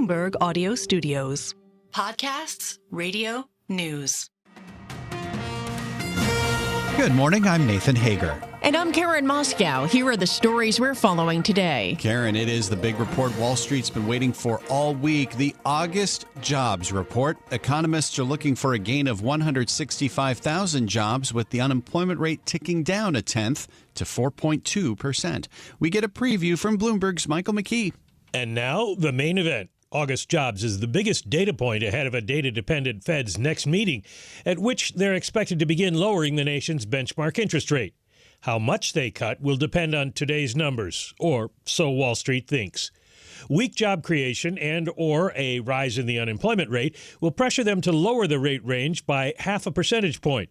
Bloomberg Audio Studios. Podcasts, radio, news. Good morning, I'm Nathan Hager. And I'm Karen Moscow. Here are the stories we're following today. Karen, it is the big report Wall Street's been waiting for all week. The August jobs report. Economists are looking for a gain of 165,000 jobs, with the unemployment rate ticking down a tenth to 4.2%. We get a preview from Bloomberg's Michael McKee. And now, the main event. August jobs is the biggest data point ahead of a data-dependent Fed's next meeting, at which they're expected to begin lowering the nation's benchmark interest rate. How much they cut will depend on today's numbers, or so Wall Street thinks. Weak job creation and/or a rise in the unemployment rate will pressure them to lower the rate range by 0.5 percentage point.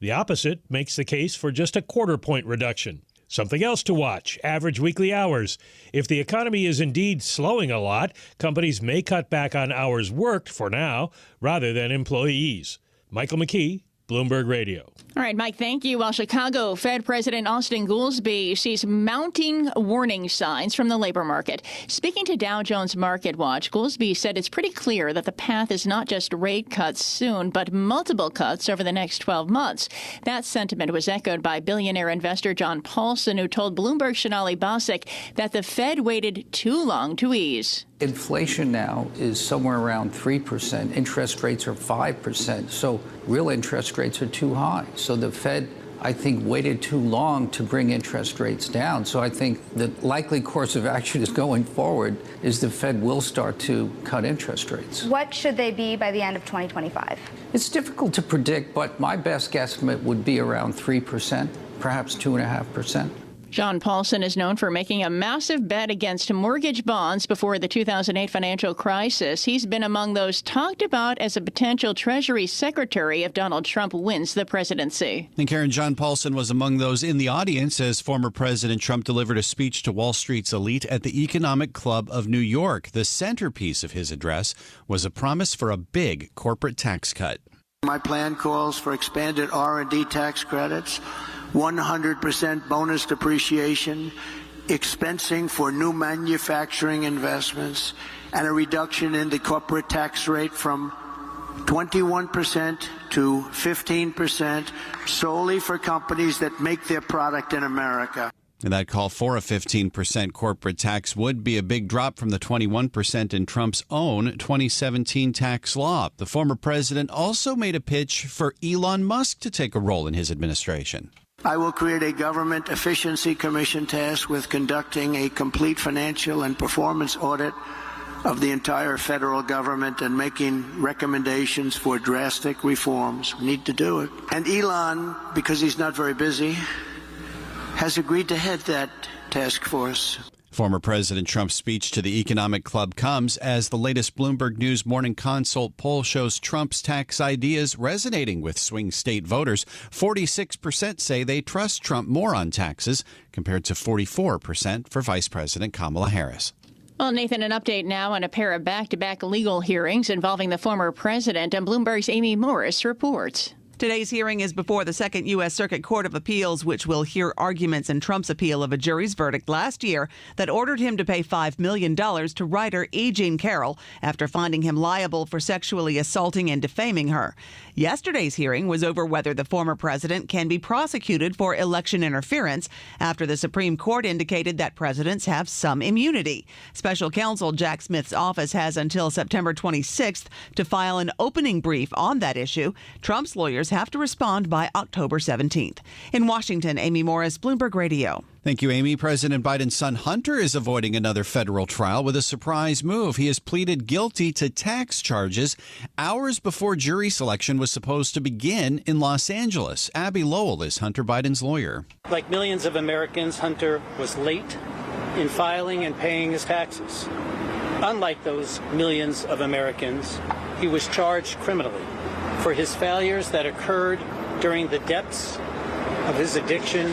The opposite makes the case for just a 0.25 point reduction. Something else to watch, average weekly hours. If the economy is indeed slowing a lot, companies may cut back on hours worked for now rather than employees. Michael McKee, Bloomberg Radio. All right, Mike, thank you. While Chicago Fed President Austin Goolsbee sees mounting warning signs from the labor market. Speaking to Dow Jones Market Watch, Goolsbee said it's pretty clear that the path is not just rate cuts soon, but multiple cuts over the next 12 months. That sentiment was echoed by billionaire investor John Paulson, who told Bloomberg's Sonali Basak that the Fed waited too long to ease. Inflation now is somewhere around 3%. Interest rates are 5%. So real interest rates are too high. So the Fed, I think, waited too long to bring interest rates down. So I think the likely course of action is going forward is the Fed will start to cut interest rates. What should they be by the end of 2025? It's difficult to predict, but my best guesstimate would be around 3%, perhaps 2.5%. John Paulson is known for making a massive bet against mortgage bonds before the 2008 financial crisis. He's been among those talked about as a potential Treasury Secretary if Donald Trump wins the presidency. And Karen, John Paulson was among those in the audience as former President Trump delivered a speech to Wall Street's elite at the Economic Club of New York. The centerpiece of his address was a promise for a big corporate tax cut. My plan calls for expanded R&D tax credits, 100% bonus depreciation, expensing for new manufacturing investments, and a reduction in the corporate tax rate from 21% to 15% solely for companies that make their product in America. And that call for a 15% corporate tax would be a big drop from the 21% in Trump's own 2017 tax law. The former president also made a pitch for Elon Musk to take a role in his administration. I will create a government efficiency commission tasked with conducting a complete financial and performance audit of the entire federal government and making recommendations for drastic reforms. We need to do it. And Elon, because he's not very busy, has agreed to head that task force. Former President Trump's speech to the Economic Club comes as the latest Bloomberg News Morning Consult poll shows Trump's tax ideas resonating with swing state voters. 46% say they trust Trump more on taxes, compared to 44% for Vice President Kamala Harris. Well, Nathan, an update now on a pair of back-to-back legal hearings involving the former president, and Bloomberg's Amy Morris reports. Today's hearing is before the Second U.S. Circuit Court of Appeals, which will hear arguments in Trump's appeal of a jury's verdict last year that ordered him to pay $5 million to writer E. Jean Carroll after finding him liable for sexually assaulting and defaming her. Yesterday's hearing was over whether the former president can be prosecuted for election interference after the Supreme Court indicated that presidents have some immunity. Special counsel Jack Smith's office has until September 26th to file an opening brief on that issue. Trump's lawyers have to respond by October 17th. In Washington, Amy Morris, Bloomberg Radio. Thank you, Amy. President Biden's son Hunter is avoiding another federal trial with a surprise move. He has pleaded guilty to tax charges hours before jury selection was supposed to begin in Los Angeles. Abby Lowell is Hunter Biden's lawyer. Like millions of Americans, Hunter was late in filing and paying his taxes. Unlike those millions of Americans, he was charged criminally for his failures that occurred during the depths of his addiction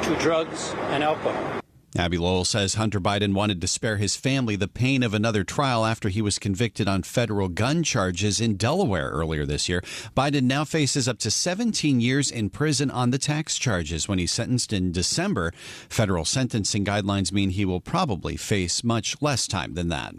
to drugs and alcohol. Abby Lowell says Hunter Biden wanted to spare his family the pain of another trial after he was convicted on federal gun charges in Delaware earlier this year. Biden now faces up to 17 years in prison on the tax charges when he's sentenced in December. Federal sentencing guidelines mean he will probably face much less time than that.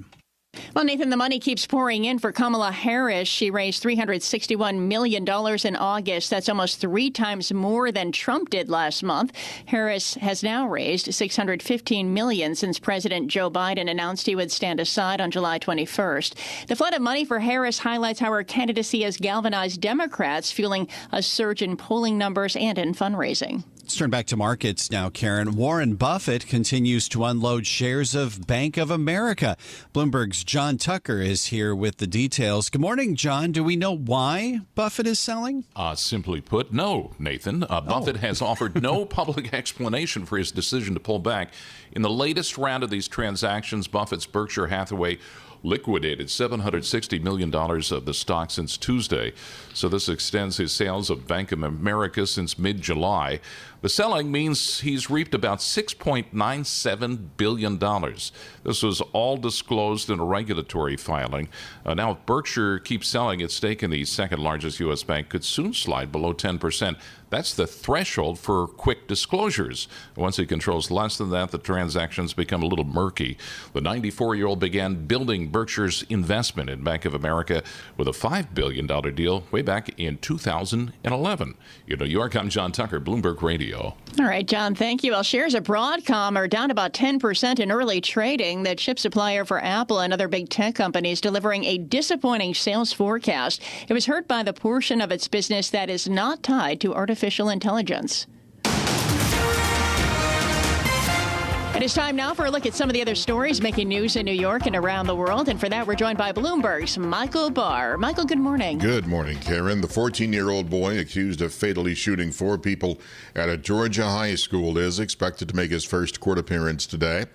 Well, Nathan, the money keeps pouring in for Kamala Harris. She raised $361 million in August. That's almost 3 times more than Trump did last month. Harris has now raised $615 million since President Joe Biden announced he would stand aside on July 21st. The flood of money for Harris highlights how her candidacy has galvanized Democrats, fueling a surge in polling numbers and in fundraising. Let's turn back to markets now, Karen. Warren Buffett continues to unload shares of Bank of America. Bloomberg's John Tucker is here with the details. Good morning, John. Do we know why Buffett is selling? Simply put, no, Nathan. Buffett has offered no public explanation for his decision to pull back. In the latest round of these transactions, Buffett's Berkshire Hathaway liquidated $760 million of the stock since Tuesday. So this extends his sales of Bank of America since mid-July. The selling means he's reaped about $6.97 billion. This was all disclosed in a regulatory filing. Now, if Berkshire keeps selling its stake in the second largest U.S. bank, could soon slide below 10%. That's the threshold for quick disclosures. Once he controls less than that, the transactions become a little murky. The 94-year-old began building Berkshire's investment in Bank of America with a $5 billion deal way back in 2011. In New York, I'm John Tucker, Bloomberg Radio. All right, John, thank you. Well, shares of Broadcom are down about 10% in early trading. The chip supplier for Apple and other big tech companies delivering a disappointing sales forecast. It was hurt by the portion of its business that is not tied to artificial intelligence. It is time now for a look at some of the other stories making news in New York and around the world. And for that, we're joined by Bloomberg's Michael Barr. Michael, good morning. Good morning, Karen. The 14-year-old boy accused of fatally shooting 4 people at a Georgia high school is expected to make his first court appearance today.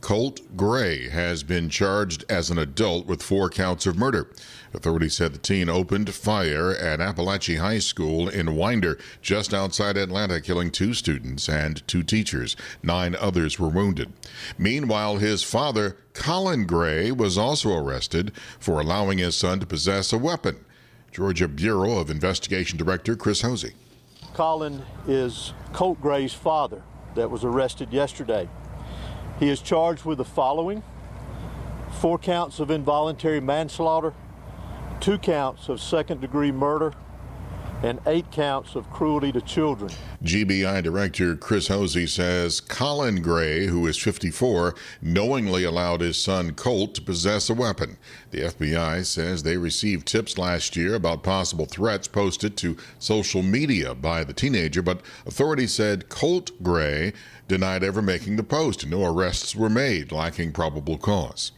Colt Gray has been charged as an adult with 4 counts of murder. Authorities said the teen opened fire at Appalachia High School in Winder, just outside Atlanta, killing 2 students and 2 teachers. 9 others were wounded. Meanwhile, his father, Colin Gray, was also arrested for allowing his son to possess a weapon. Georgia Bureau of Investigation Director Chris Hosey. Colin is Colt Gray's father that was arrested yesterday. He is charged with the following: 4 counts of involuntary manslaughter, 2 counts of second-degree murder, and 8 counts of cruelty to children. GBI Director Chris Hosey says Colin Gray, who is 54, knowingly allowed his son Colt to possess a weapon. The FBI says they received tips last year about possible threats posted to social media by the teenager, but authorities said Colt Gray denied ever making the post. No arrests were made, lacking probable cause.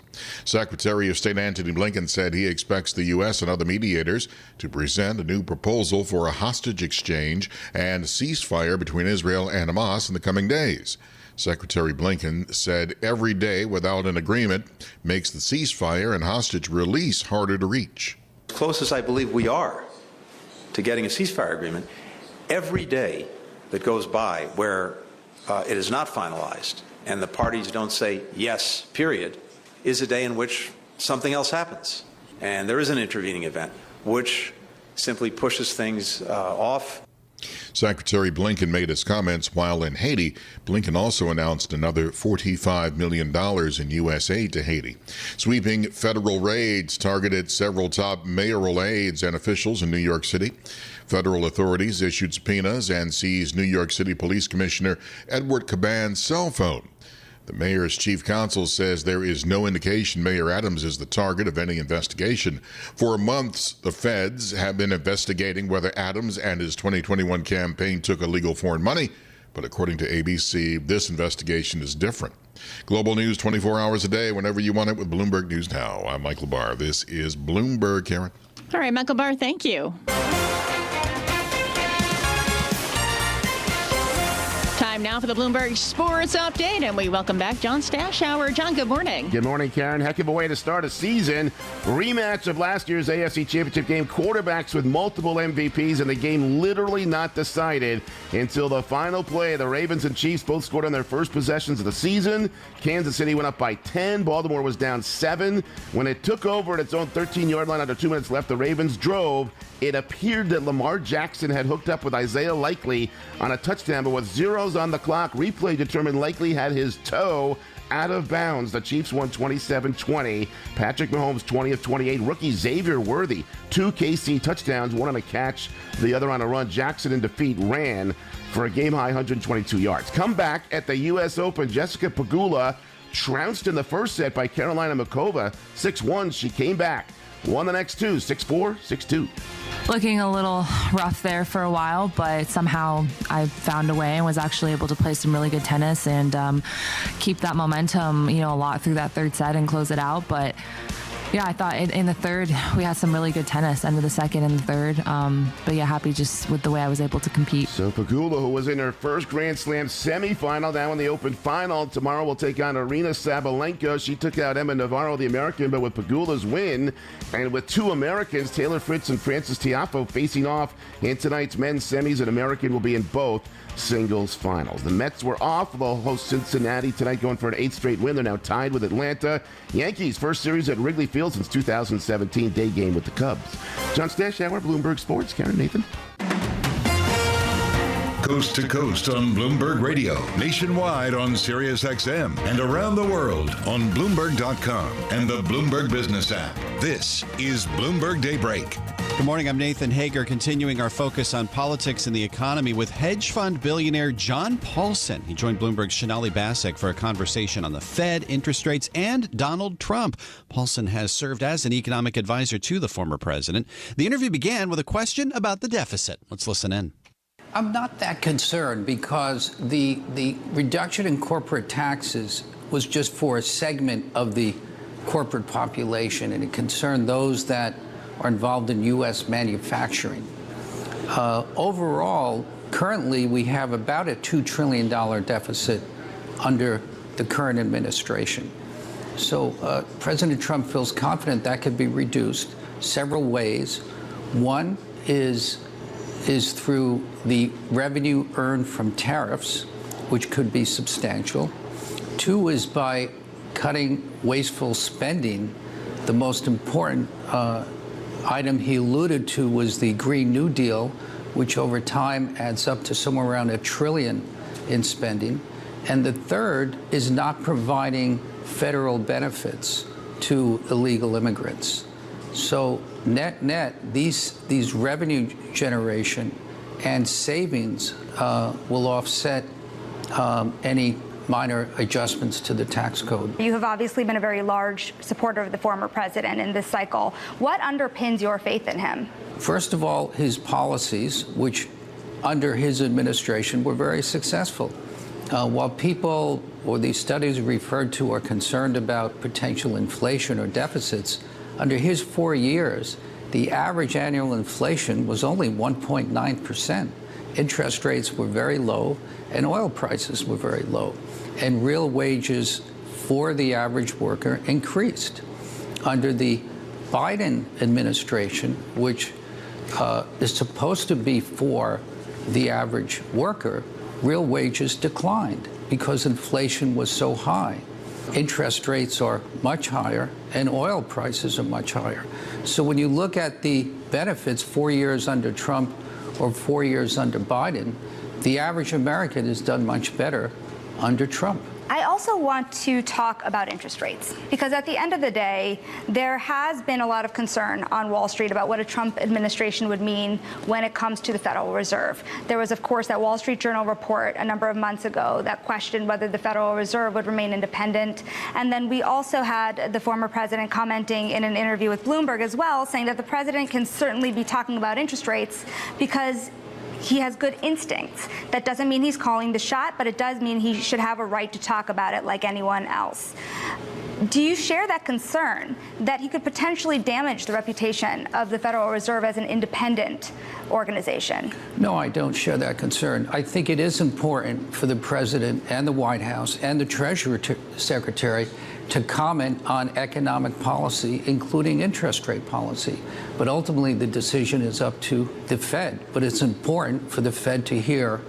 Secretary of State Antony Blinken said he expects the U.S. and other mediators to present a new proposal for a hostage exchange and ceasefire between Israel and Hamas in the coming days. Secretary Blinken said every day without an agreement makes the ceasefire and hostage release harder to reach. As close as I believe we are to getting a ceasefire agreement, every day that goes by where it is not finalized and the parties don't say yes, period, is a day in which something else happens. And there is an intervening event, which simply pushes things off. Secretary Blinken made his comments while in Haiti. Blinken also announced another $45 million in U.S. aid to Haiti. Sweeping federal raids targeted several top mayoral aides and officials in New York City. Federal authorities issued subpoenas and seized New York City Police Commissioner Edward Caban's cell phone. The mayor's chief counsel says there is no indication Mayor Adams is the target of any investigation. For months, the feds have been investigating whether Adams and his 2021 campaign took illegal foreign money. But according to ABC, this investigation is different. Global news 24 hours a day, whenever you want it, with Bloomberg News Now. I'm Michael Barr. This is Bloomberg, Karen. All right, Michael Barr, thank you. Time now for the Bloomberg Sports Update, and we welcome back John Stashower. John, good morning. Good morning, Karen. Heck of a way to start a season. Rematch of last year's AFC Championship game. Quarterbacks with multiple MVPs, and the game literally not decided until the final play. The Ravens and Chiefs both scored on their first possessions of the season. Kansas City went up by 10. Baltimore was down 7. When it took over at its own 13-yard line under 2 minutes left, the Ravens drove. It appeared that Lamar Jackson had hooked up with Isaiah Likely on a touchdown, but with zeros on the clock, replay determined Likely had his toe out of bounds. The Chiefs won 27-20. Patrick Mahomes, 20 of 28. Rookie Xavier Worthy, 2 KC touchdowns, one on a catch, the other on a run. Jackson in defeat ran for a game-high 122 yards. Come back at the U.S. Open. Jessica Pegula trounced in the first set by Carolina Muchova. 6-1, she came back. Won the next two, 6-4, 6-2. Looking a little rough there for a while, but somehow I found a way and was actually able to play some really good tennis and keep that momentum, a lot through that third set and close it out. But yeah, I thought in the third we had some really good tennis, end of the second and the third. But yeah, happy just with the way I was able to compete. So Pegula, who was in her first Grand Slam semifinal, now in the Open final, tomorrow will take on Aryna Sabalenka. She took out Emma Navarro, the American, but with Pegula's win and with 2 Americans, Taylor Fritz and Frances Tiafoe, facing off in tonight's men's semis, an American will be in both singles finals. The Mets were off. They'll host Cincinnati tonight, going for an 8th straight win. They're now tied with Atlanta. Yankees first series at Wrigley Field since 2017, day game with the Cubs. John Stashower, Bloomberg Sports. Karen, Nathan. Coast to coast on Bloomberg Radio, nationwide on Sirius XM, and around the world on Bloomberg.com and the Bloomberg Business app. This is Bloomberg Daybreak. Good morning, I'm Nathan Hager, continuing our focus on politics and the economy with hedge fund billionaire John Paulson. He joined Bloomberg's Sonali Basak for a conversation on the Fed, interest rates, and Donald Trump. Paulson has served as an economic advisor to the former president. The interview began with a question about the deficit. Let's listen in. I'm not that concerned because the reduction in corporate taxes was just for a segment of the corporate population, and it concerned those that are involved in U.S. manufacturing. Overall, currently we have about a $2 trillion deficit under the current administration. So President Trump feels confident that could be reduced several ways. One is through the revenue earned from tariffs, which could be substantial. 2 is by cutting wasteful spending. The most important item he alluded to was the Green New Deal, which over time adds up to somewhere around $1 trillion in spending. And the third is not providing federal benefits to illegal immigrants. So net, these revenue generation and savings will offset any minor adjustments to the tax code. You have obviously been a very large supporter of the former president in this cycle. What underpins your faith in him? First of all, his policies, which under his administration were very successful. While people or these studies referred to are concerned about potential inflation or deficits, under his 4 years, the average annual inflation was only 1.9%. Interest rates were very low, and oil prices were very low. And real wages for the average worker increased. Under the Biden administration, which is supposed to be for the average worker, real wages declined because inflation was so high. Interest rates are much higher, and oil prices are much higher. So when you look at the benefits 4 years under Trump or 4 years under Biden, the average American has done much better under Trump. I also want to talk about interest rates, because at the end of the day, there has been a lot of concern on Wall Street about what a Trump administration would mean when it comes to the Federal Reserve. There was, of course, that Wall Street Journal report a number of months ago that questioned whether the Federal Reserve would remain independent. And then we also had the former president commenting in an interview with Bloomberg as well, saying that the president can certainly be talking about interest rates because he has good instincts. That doesn't mean he's calling the shot, but it does mean he should have a right to talk about it like anyone else. Do you share that concern that he could potentially damage the reputation of the Federal Reserve as an independent organization? No, I don't share that concern. I think it is important for the president and the White House and the Treasury Secretary to comment on economic policy, including interest rate policy. But ultimately, the decision is up to the Fed. But it's important for the Fed to hear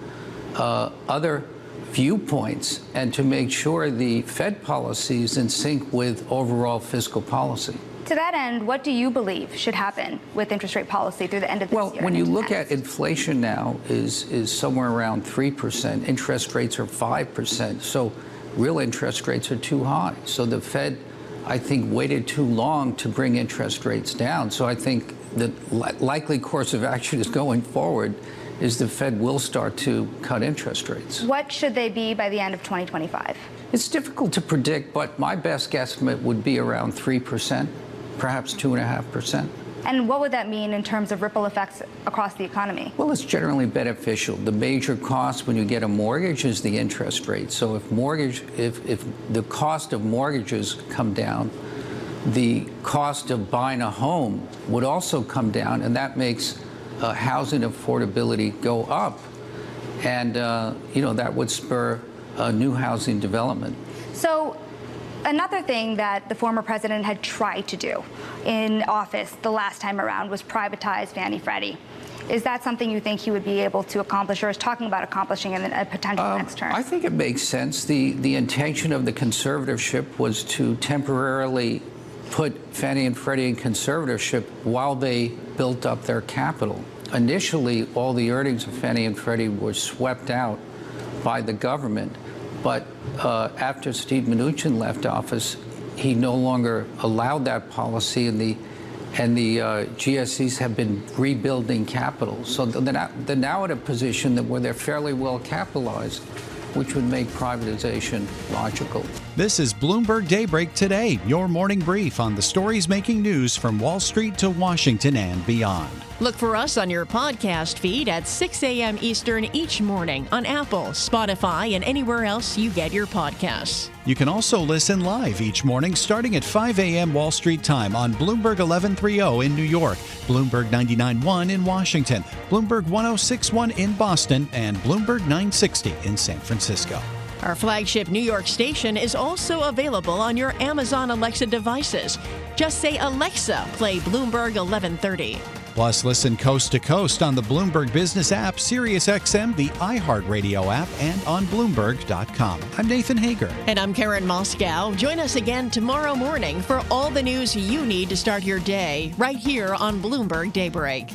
other viewpoints and to make sure the Fed policy is in sync with overall fiscal policy. To that end, what do you believe should happen with interest rate policy through the end of this year? Well, when you look at inflation now is somewhere around 3%. Interest rates are 5%. So real interest rates are too high. So the Fed, I think, waited too long to bring interest rates down. So I think the likely course of action is going forward is the Fed will start to cut interest rates. What should they be by the end of 2025? It's difficult to predict, but my best guesstimate would be around 3%, perhaps 2.5%. And what would that mean in terms of ripple effects across the economy? Well, it's generally beneficial. The major cost when you get a mortgage is the interest rate. So if the cost of mortgages come down, the cost of buying a home would also come down, and that makes housing affordability go up. And, that would spur new housing development. So another thing that the former president had tried to do in office the last time around was privatize Fannie Freddie. Is that something you think he would be able to accomplish, or is talking about accomplishing in a potential next term? I think it makes sense. The intention of the conservatorship was to temporarily put Fannie and Freddie in conservatorship while they built up their capital. Initially, all the earnings of Fannie and Freddie were swept out by the government. But after Steve Mnuchin left office, he no longer allowed that policy, and the GSEs have been rebuilding capital. So they're now at a position where they're fairly well capitalized, which would make privatization logical. This is Bloomberg Daybreak Today, your morning brief on the stories making news from Wall Street to Washington and beyond. Look for us on your podcast feed at 6 a.m. Eastern each morning on Apple, Spotify, and anywhere else you get your podcasts. You can also listen live each morning starting at 5 a.m. Wall Street time on Bloomberg 1130 in New York, Bloomberg 99.1 in Washington, Bloomberg 106.1 in Boston, and Bloomberg 960 in San Francisco. Our flagship New York station is also available on your Amazon Alexa devices. Just say, Alexa, play Bloomberg 1130. Plus, listen coast to coast on the Bloomberg Business app, SiriusXM, the iHeartRadio app, and on Bloomberg.com. I'm Nathan Hager. And I'm Karen Moscow. Join us again tomorrow morning for all the news you need to start your day right here on Bloomberg Daybreak.